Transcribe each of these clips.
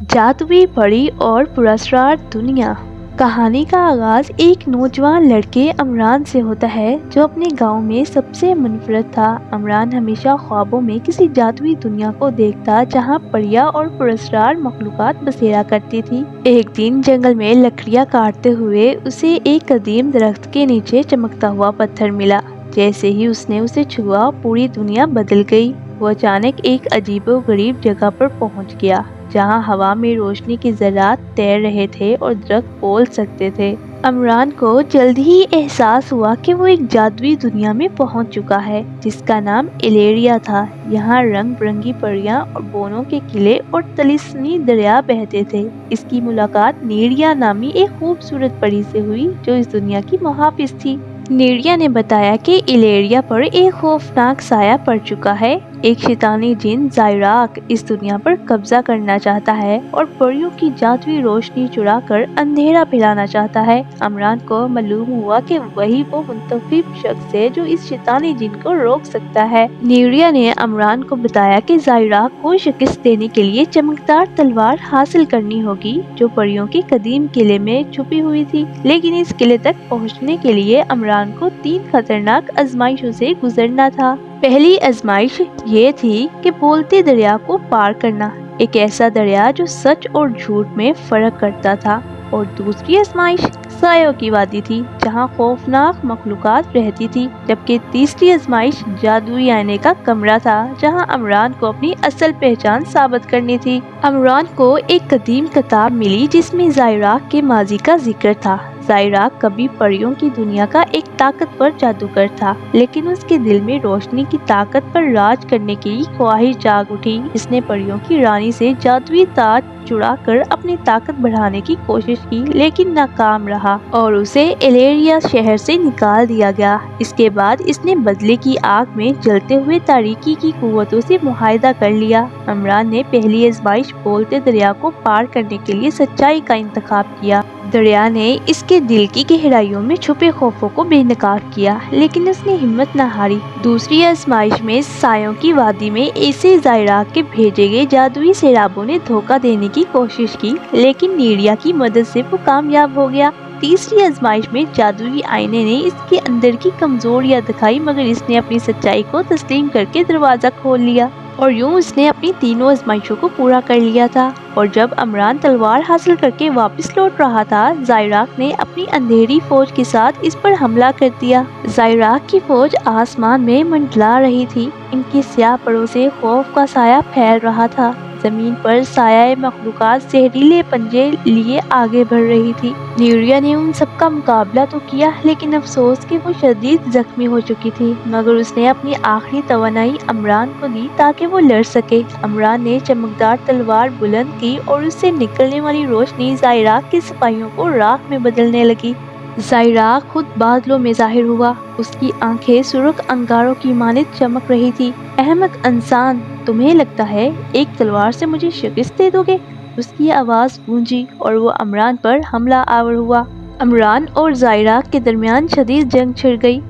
جادوئی پری اور پراسرار دنیا۔ کہانی کا آغاز ایک نوجوان لڑکے عمران سے ہوتا ہے جو اپنے گاؤں میں سب سے منفرد تھا۔ عمران ہمیشہ خوابوں میں کسی جادوئی دنیا کو دیکھتا جہاں پریاں اور پراسرار مخلوقات بسیرا کرتی تھی۔ ایک دن جنگل میں لکڑیاں کاٹتے ہوئے اسے ایک قدیم درخت کے نیچے چمکتا ہوا پتھر ملا۔ جیسے ہی اس نے اسے چھوا پوری دنیا بدل گئی۔ وہ اچانک ایک عجیب و غریب جگہ پر پہنچ گیا جہاں ہوا میں روشنی کے ذرات تیر رہے تھے اور درخت بول سکتے تھے۔ عمران کو جلد ہی احساس ہوا کہ وہ ایک جادوئی دنیا میں پہنچ چکا ہے جس کا نام ایلیریا تھا۔ یہاں رنگ برنگی پریاں اور بونوں کے قلعے اور طلسمی دریا بہتے تھے۔ اس کی ملاقات نیریا نامی ایک خوبصورت پری سے ہوئی جو اس دنیا کی محافظ تھی۔ نیریا نے بتایا کہ ایلیریا پر ایک خوفناک سایہ پڑ چکا ہے۔ ایک شیطانی جن زائراک اس دنیا پر قبضہ کرنا چاہتا ہے اور پریوں کی جادوئی روشنی چرا کر اندھیرا پھیلانا چاہتا ہے۔ عمران کو معلوم ہوا کہ وہی وہ منتخب شخص ہے جو اس شیطانی جن کو روک سکتا ہے۔ نیریا نے عمران کو بتایا کہ زائراک کو شکست دینے کے لیے چمکدار تلوار حاصل کرنی ہوگی جو پریوں کے قدیم قلعے میں چھپی ہوئی تھی، لیکن اس قلعے تک پہنچنے کے لیے عمران کو 3 خطرناک آزمائشوں سے گزرنا تھا۔ پہلی آزمائش یہ تھی کہ بولتے دریا کو پار کرنا، ایک ایسا دریا جو سچ اور جھوٹ میں فرق کرتا تھا، اور دوسری آزمائش سایوں کی وادی تھی جہاں خوفناک مخلوقات رہتی تھی، جبکہ تیسری آزمائش جادوئی آئینے کا کمرہ تھا جہاں عمران کو اپنی اصل پہچان ثابت کرنی تھی۔ عمران کو ایک قدیم کتاب ملی جس میں زائراک کے ماضی کا ذکر تھا۔ زائراک کبھی پریوں کی دنیا کا ایک طاقتور جادوگر تھا، لیکن اس کے دل میں روشنی کی طاقت پر راج کرنے کی خواہش جاگ اٹھی۔ اس نے پریوں کی رانی سے جادوئی تاج چرا کر اپنی طاقت بڑھانے کی کوشش کی لیکن ناکام رہا اور اسے ایلیریا شہر سے نکال دیا گیا۔ اس کے بعد اس نے بدلے کی آگ میں جلتے ہوئے تاریکی کی قوتوں سے معاہدہ کر لیا۔ عمران نے پہلی آزمائش بولتے دریا کو پار کرنے کے لیے سچائی کا انتخاب کیا۔ دریا نے اس کے دل کی گہرائیوں میں چھپے خوفوں کو بے نقاب کیا، لیکن اس نے ہمت نہ ہاری۔ دوسری آزمائش میں سایوں کی وادی میں ایسے زائراک کے بھیجے گئے جادوئی سیرابوں نے دھوکہ دینے کی کوشش کی، لیکن نیریا کی مدد سے وہ کامیاب ہو گیا۔ تیسری آزمائش میں جادوئی آئینے نے اس کے اندر کی کمزوریاں دکھائی، مگر اس نے اپنی سچائی کو تسلیم کر کے دروازہ کھول لیا، اور یوں اس نے اپنی تینوں آزمائشوں کو پورا کر لیا تھا۔ اور جب عمران تلوار حاصل کر کے واپس لوٹ رہا تھا، زائراک نے اپنی اندھیری فوج کے ساتھ اس پر حملہ کر دیا۔ زائراک کی فوج آسمان میں منڈلا رہی تھی، ان کے سیاہ پروں سے خوف کا سایہ پھیل رہا تھا۔ زمین پر سایہ مخلوقات زہریلے پنجے لیے آگے بڑھ رہی تھی۔ نیریا نے ان سب کا مقابلہ تو کیا، لیکن افسوس کہ وہ شدید زخمی ہو چکی تھی، مگر اس نے اپنی آخری توانائی عمران کو دی تاکہ وہ لڑ سکے۔ عمران نے چمکدار تلوار بلند کی اور اس سے نکلنے والی روشنی زائراک کے سپاہیوں کو راکھ میں بدلنے لگی۔ زائراک خود بادلوں میں ظاہر ہوا، اس کی آنکھیں سرخ انگاروں کی مانند چمک رہی تھی۔ احمق انسان، تمہیں لگتا ہے ایک تلوار سے مجھے شکست دے دو گے؟ اس کی آواز گونجی اور وہ عمران پر حملہ آور ہوا۔ عمران اور زائراک کے درمیان شدید جنگ چھڑ گئی۔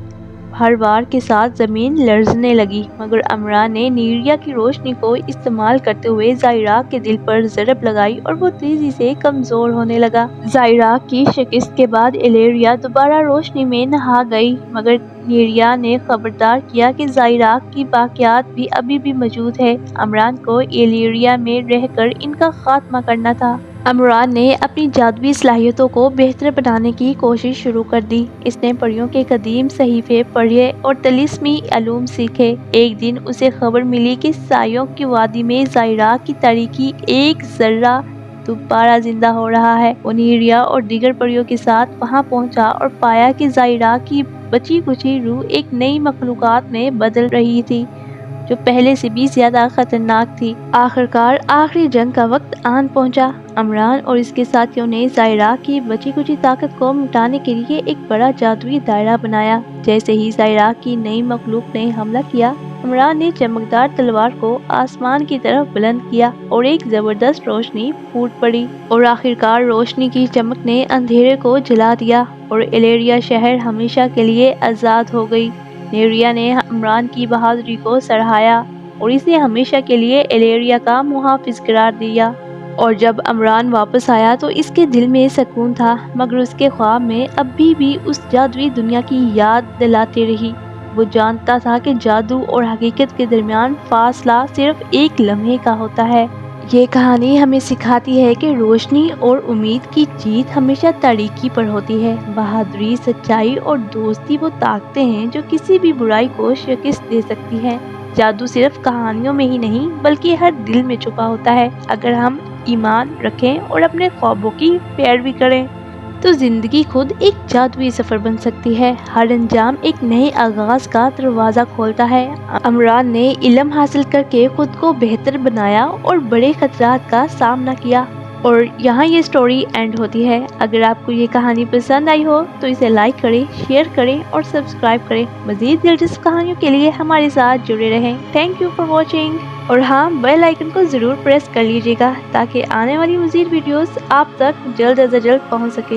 ہر وار کے ساتھ زمین لرزنے لگی، مگر عمران نے نیریا کی روشنی کو استعمال کرتے ہوئے زائراک کے دل پر ضرب لگائی اور وہ تیزی سے کمزور ہونے لگا۔ زائراک کی شکست کے بعد ایلیریا دوبارہ روشنی میں نہا گئی، مگر نیریا نے خبردار کیا کہ زائراک کی باقیات بھی ابھی بھی موجود ہے۔ عمران کو ایلیریا میں رہ کر ان کا خاتمہ کرنا تھا۔ عمران نے اپنی جادوئی صلاحیتوں کو بہتر بنانے کی کوشش شروع کر دی۔ اس نے پریوں کے قدیم صحیفے پڑھے اور طلسمی علوم سیکھے۔ ایک دن اسے خبر ملی کہ سایوں کی وادی میں زائراک کی تاریکی ایک ذرہ دوبارہ زندہ ہو رہا ہے۔ وہ نیریا اور دیگر پریوں کے ساتھ وہاں پہنچا اور پایا کہ زائراک کی بچی کچی روح ایک نئی مخلوقات میں بدل رہی تھی جو پہلے سے بھی زیادہ خطرناک تھی۔ آخرکار آخری جنگ کا وقت آن پہنچا۔ عمران اور اس کے ساتھیوں نے زائراک کی بچی کچی طاقت کو مٹانے کے لیے ایک بڑا جادوئی دائرہ بنایا۔ جیسے ہی زائراک کی نئی مخلوق نے حملہ کیا، عمران نے چمکدار تلوار کو آسمان کی طرف بلند کیا اور ایک زبردست روشنی پھوٹ پڑی، اور آخرکار روشنی کی چمک نے اندھیرے کو جلا دیا اور ایلیریا شہر ہمیشہ کے لیے آزاد ہو گئی۔ نیریا نے عمران کی بہادری کو سراہا اور اسے ہمیشہ کے لیے ایلیریا کا محافظ قرار دیا۔ اور جب عمران واپس آیا تو اس کے دل میں سکون تھا، مگر اس کے خواب میں ابھی بھی اس جادوئی دنیا کی یاد دلاتی رہی۔ وہ جانتا تھا کہ جادو اور حقیقت کے درمیان فاصلہ صرف ایک لمحے کا ہوتا ہے۔ یہ کہانی ہمیں سکھاتی ہے کہ روشنی اور امید کی جیت ہمیشہ تاریکی پر ہوتی ہے۔ بہادری، سچائی اور دوستی وہ طاقتیں ہیں جو کسی بھی برائی کو شکست دے سکتی ہیں۔ جادو صرف کہانیوں میں ہی نہیں بلکہ ہر دل میں چھپا ہوتا ہے۔ اگر ہم ایمان رکھیں اور اپنے خوابوں کی پیروی کریں تو زندگی خود ایک جادوئی سفر بن سکتی ہے۔ ہر انجام ایک نئے آغاز کا دروازہ کھولتا ہے۔ عمران نے علم حاصل کر کے خود کو بہتر بنایا اور بڑے خطرات کا سامنا کیا، اور یہاں یہ سٹوری اینڈ ہوتی ہے۔ اگر آپ کو یہ کہانی پسند آئی ہو تو اسے لائک کریں، شیئر کریں اور سبسکرائب کریں۔ مزید دلچسپ کہانیوں کے لیے ہمارے ساتھ جڑے رہیں۔ Thank you for watching. اور ہاں، بیل آئیکن کو ضرور پریس کر لیجیے گا تاکہ آنے والی مزید ویڈیوز آپ تک جلد از جلد پہنچ سکے۔